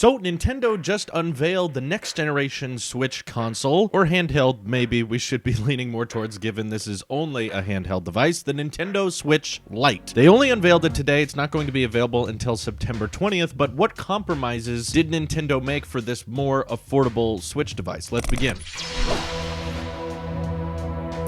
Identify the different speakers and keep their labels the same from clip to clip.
Speaker 1: So Nintendo just unveiled the next generation Switch console, or handheld maybe we should be leaning more towards given this is only a handheld device, the Nintendo Switch Lite. They only unveiled it today, it's not going to be available until September 20th, but what compromises did Nintendo make for this more affordable Switch device? Let's begin.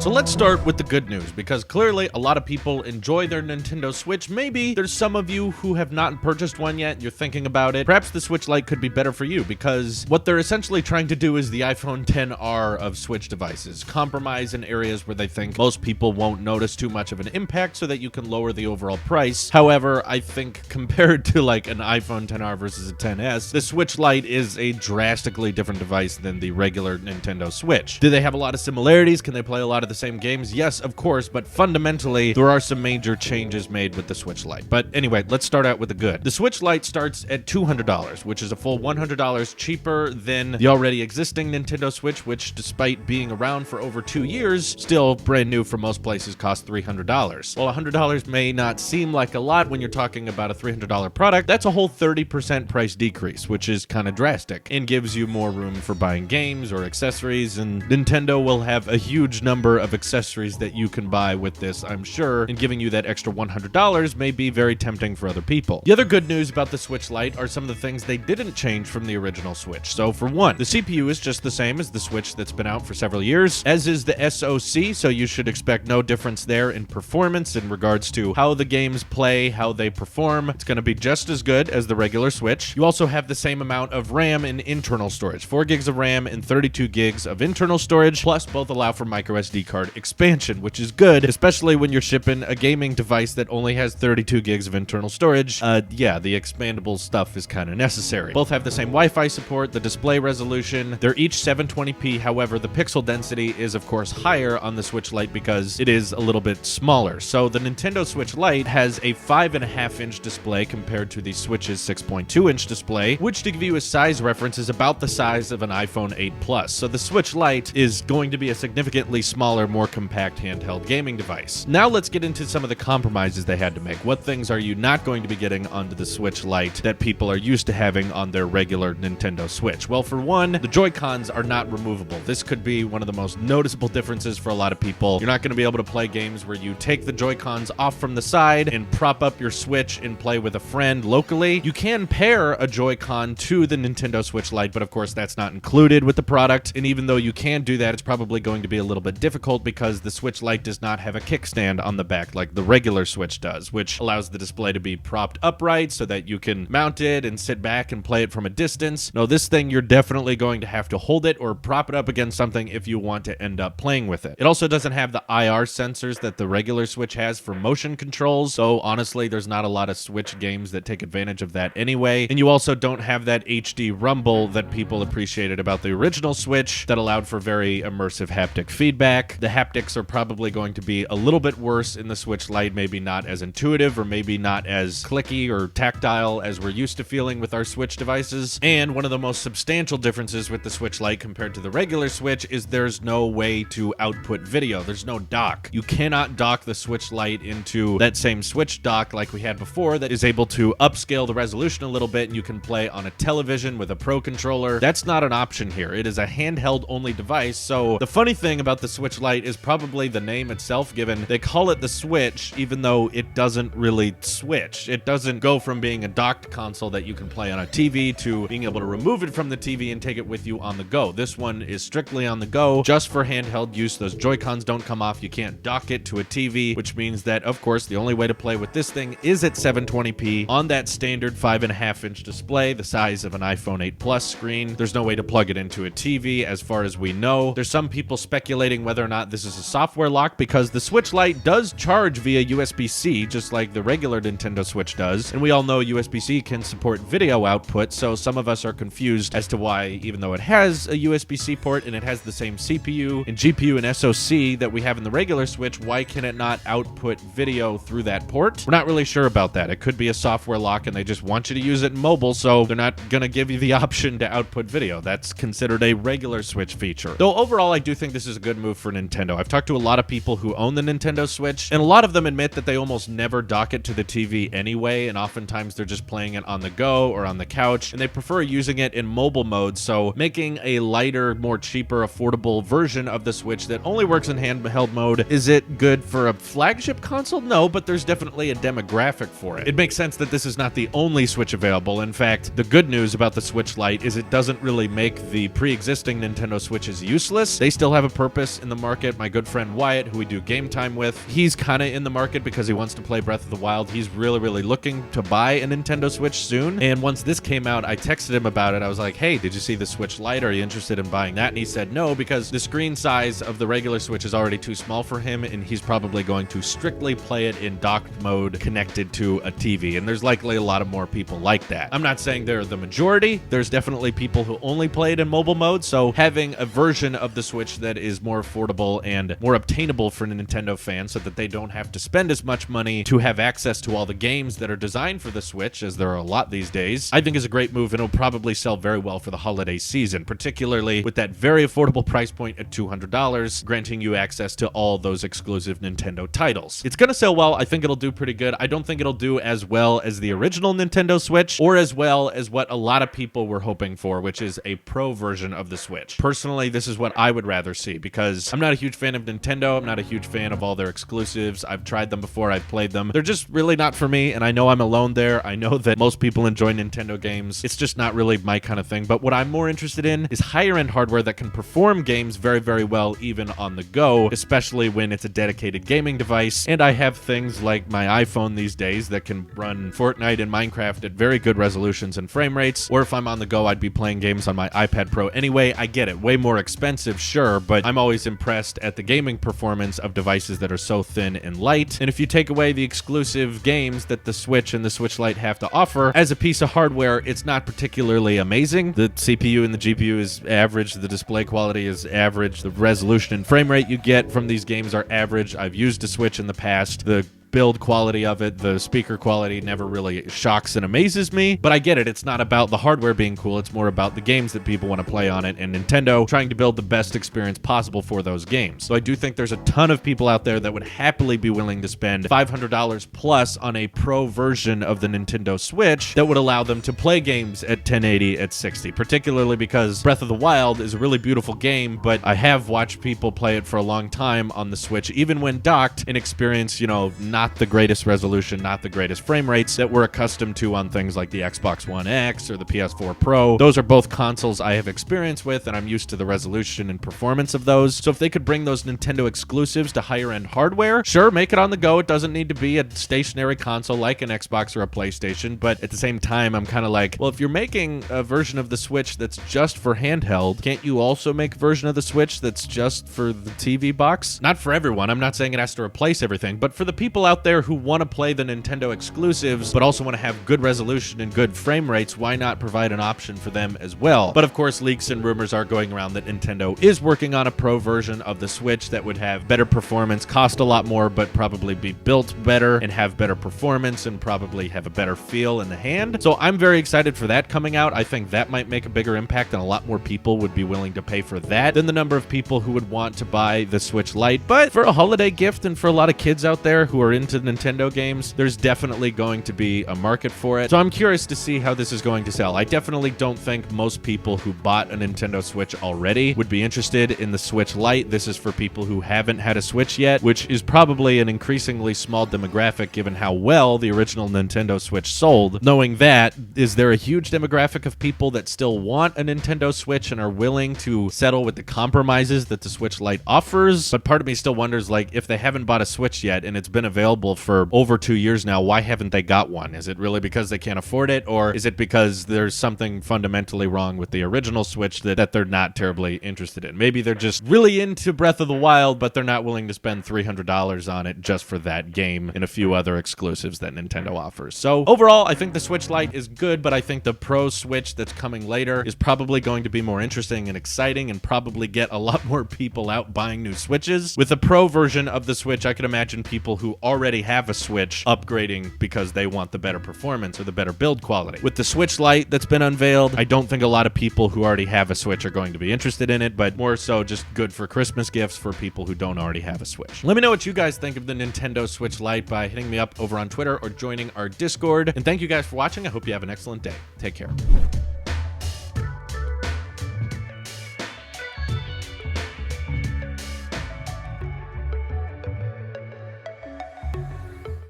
Speaker 1: So let's start with the good news, because clearly a lot of people enjoy their Nintendo Switch. Maybe there's some of you who have not purchased one yet and you're thinking about it. Perhaps the Switch Lite could be better for you, because what they're essentially trying to do is the iPhone XR of Switch devices. Compromise in areas where they think most people won't notice too much of an impact so that you can lower the overall price. However, I think compared to like an iPhone XR versus a XS, the Switch Lite is a drastically different device than the regular Nintendo Switch. Do they have a lot of similarities? Can they play a lot of the same games? Yes, of course, but fundamentally there are some major changes made with the Switch Lite. But anyway, let's start out with the good. The Switch Lite starts at $200, which is a full $100 cheaper than the already existing Nintendo Switch, which despite being around for over 2 years, still brand new for most places, costs $300. While $100 may not seem like a lot when you're talking about a $300 product, that's a whole 30% price decrease, which is kind of drastic and gives you more room for buying games or accessories, and Nintendo will have a huge number of accessories that you can buy with this, I'm sure, and giving you that extra $100 may be very tempting for other people. The other good news about the Switch Lite are some of the things they didn't change from the original Switch. So for one, the CPU is just the same as the Switch that's been out for several years, as is the SoC, so you should expect no difference there in performance in regards to how the games play, how they perform. It's going to be just as good as the regular Switch. You also have the same amount of RAM and internal storage, 4 gigs of RAM and 32 gigs of internal storage, plus both allow for microSD card expansion, which is good, especially when you're shipping a gaming device that only has 32 gigs of internal storage. Yeah, the expandable stuff is kind of necessary. Both have the same Wi-Fi support, the display resolution. They're each 720p, however, the pixel density is of course higher on the Switch Lite because it is a little bit smaller. So the Nintendo Switch Lite has a 5.5-inch display compared to the Switch's 6.2-inch display, which, to give you a size reference, is about the size of an iPhone 8 Plus. So the Switch Lite is going to be a significantly smaller, more compact handheld gaming device. Now let's get into some of the compromises they had to make. What things are you not going to be getting onto the Switch Lite that people are used to having on their regular Nintendo Switch? Well, for one, the Joy-Cons are not removable. This could be one of the most noticeable differences for a lot of people. You're not going to be able to play games where you take the Joy-Cons off from the side and prop up your Switch and play with a friend locally. You can pair a Joy-Con to the Nintendo Switch Lite, but of course that's not included with the product. And even though you can do that, it's probably going to be a little bit difficult because the Switch Lite does not have a kickstand on the back like the regular Switch does, which allows the display to be propped upright so that you can mount it and sit back and play it from a distance. No, this thing you're definitely going to have to hold it or prop it up against something if you want to end up playing with it. It also doesn't have the IR sensors that the regular Switch has for motion controls, so honestly there's not a lot of Switch games that take advantage of that anyway. And you also don't have that HD rumble that people appreciated about the original Switch that allowed for very immersive haptic feedback. The haptics are probably going to be a little bit worse in the Switch Lite, maybe not as intuitive or maybe not as clicky or tactile as we're used to feeling with our Switch devices. And one of the most substantial differences with the Switch Lite compared to the regular Switch is there's no way to output video. There's no dock. You cannot dock the Switch Lite into that same Switch dock like we had before that is able to upscale the resolution a little bit and you can play on a television with a Pro controller. That's not an option here. It is a handheld-only device. So the funny thing about the Switch Lite is probably the name itself, given they call it the Switch, even though it doesn't really switch. It doesn't go from being a docked console that you can play on a TV to being able to remove it from the TV and take it with you on the go. This one is strictly on the go, just for handheld use. Those Joy-Cons don't come off. You can't dock it to a TV, which means that, of course, the only way to play with this thing is at 720p on that standard 5.5-inch display, the size of an iPhone 8 Plus screen. There's no way to plug it into a TV as far as we know. There's some people speculating whether or not this is a software lock because the Switch Lite does charge via USB-C, just like the regular Nintendo Switch does, and we all know USB-C can support video output, so some of us are confused as to why, even though it has a USB-C port and it has the same CPU and GPU and SoC that we have in the regular Switch, why can it not output video through that port? We're not really sure about that. It could be a software lock and they just want you to use it in mobile, so they're not gonna give you the option to output video. That's considered a regular Switch feature. Though overall, I do think this is a good move for Nintendo. Nintendo. I've talked to a lot of people who own the Nintendo Switch, and a lot of them admit that they almost never dock it to the TV anyway, and oftentimes they're just playing it on the go or on the couch, and they prefer using it in mobile mode, so making a lighter, more cheaper, affordable version of the Switch that only works in handheld mode, is it good for a flagship console? No, but there's definitely a demographic for it. It makes sense that this is not the only Switch available. In fact, the good news about the Switch Lite is it doesn't really make the pre-existing Nintendo Switches useless. They still have a purpose in the market. My good friend Wyatt, who we do game time with, he's kind of in the market because he wants to play Breath of the Wild. He's really looking to buy a Nintendo Switch soon, and once this came out, I texted him about it. I was like, hey, did you see the Switch Lite? Are you interested in buying that? And he said no, because the screen size of the regular Switch is already too small for him, and he's probably going to strictly play it in docked mode connected to a TV, and there's likely a lot of more people like that. I'm not saying they're the majority. There's definitely people who only play it in mobile mode, so having a version of the Switch that is more affordable and more obtainable for Nintendo fans so that they don't have to spend as much money to have access to all the games that are designed for the Switch, as there are a lot these days, I think is a great move, and it'll probably sell very well for the holiday season, particularly with that very affordable price point at $200, granting you access to all those exclusive Nintendo titles. It's gonna sell well. I think it'll do pretty good. I don't think it'll do as well as the original Nintendo Switch, or as well as what a lot of people were hoping for, which is a pro version of the Switch. Personally, this is what I would rather see, because I'm not a huge fan of Nintendo. I'm not a huge fan of all their exclusives. I've tried them before. I've played them. They're just really not for me, and I know I'm alone there. I know that most people enjoy Nintendo games. It's just not really my kind of thing. But what I'm more interested in is higher-end hardware that can perform games very well, even on the go, especially when it's a dedicated gaming device. And I have things like my iPhone these days that can run Fortnite and Minecraft at very good resolutions and frame rates. Or if I'm on the go, I'd be playing games on my iPad Pro anyway. I get it. Way more expensive, sure, but I'm always impressed at the gaming performance of devices that are so thin and light. And if you take away the exclusive games that the Switch and the Switch Lite have to offer, as a piece of hardware, it's not particularly amazing. The CPU and the GPU is average. The display quality is average. The resolution and frame rate you get from these games are average. I've used a Switch in the past. The build quality of it, the speaker quality never really shocks and amazes me, but I get it. It's not about the hardware being cool. It's more about the games that people want to play on it, and Nintendo trying to build the best experience possible for those games. So I do think there's a ton of people out there that would happily be willing to spend $500 plus on a pro version of the Nintendo Switch that would allow them to play games at 1080 at 60, particularly because Breath of the Wild is a really beautiful game, but I have watched people play it for a long time on the Switch, even when docked, and experience, not the greatest resolution, not the greatest frame rates that we're accustomed to on things like the Xbox One X or the PS4 Pro. Those are both consoles I have experience with, and I'm used to the resolution and performance of those. So if they could bring those Nintendo exclusives to higher-end hardware, sure, make it on the go. It doesn't need to be a stationary console like an Xbox or a PlayStation, but at the same time, I'm kind of like, well, if you're making a version of the Switch that's just for handheld, can't you also make a version of the Switch that's just for the TV box? Not for everyone. I'm not saying it has to replace everything, but for the people out there who want to play the Nintendo exclusives but also want to have good resolution and good frame rates, why not provide an option for them as well? But of course, leaks and rumors are going around that Nintendo is working on a pro version of the Switch that would have better performance, cost a lot more, but probably be built better and have better performance and probably have a better feel in the hand. So I'm very excited for that coming out. I think that might make a bigger impact, and a lot more people would be willing to pay for that than the number of people who would want to buy the Switch Lite. But for a holiday gift, and for a lot of kids out there who are into Nintendo games, there's definitely going to be a market for it. So I'm curious to see how this is going to sell. I definitely don't think most people who bought a Nintendo Switch already would be interested in the Switch Lite. This is for people who haven't had a Switch yet, which is probably an increasingly small demographic given how well the original Nintendo Switch sold. Knowing that, is there a huge demographic of people that still want a Nintendo Switch and are willing to settle with the compromises that the Switch Lite offers? But part of me still wonders, like, if they haven't bought a Switch yet and it's been available for over 2 years now, why haven't they got one? Is it really because they can't afford it, or is it because there's something fundamentally wrong with the original Switch that they're not terribly interested in? Maybe they're just really into Breath of the Wild, but they're not willing to spend $300 on it just for that game and a few other exclusives that Nintendo offers. So overall, I think the Switch Lite is good, but I think the Pro Switch that's coming later is probably going to be more interesting and exciting and probably get a lot more people out buying new Switches. With the Pro version of the Switch, I could imagine people who already have a Switch upgrading because they want the better performance or the better build quality. With the Switch Lite that's been unveiled, I don't think a lot of people who already have a Switch are going to be interested in it, but more so just good for Christmas gifts for people who don't already have a Switch. Let me know what you guys think of the Nintendo Switch Lite by hitting me up over on Twitter or joining our Discord. And thank you guys for watching. I hope you have an excellent day. Take care.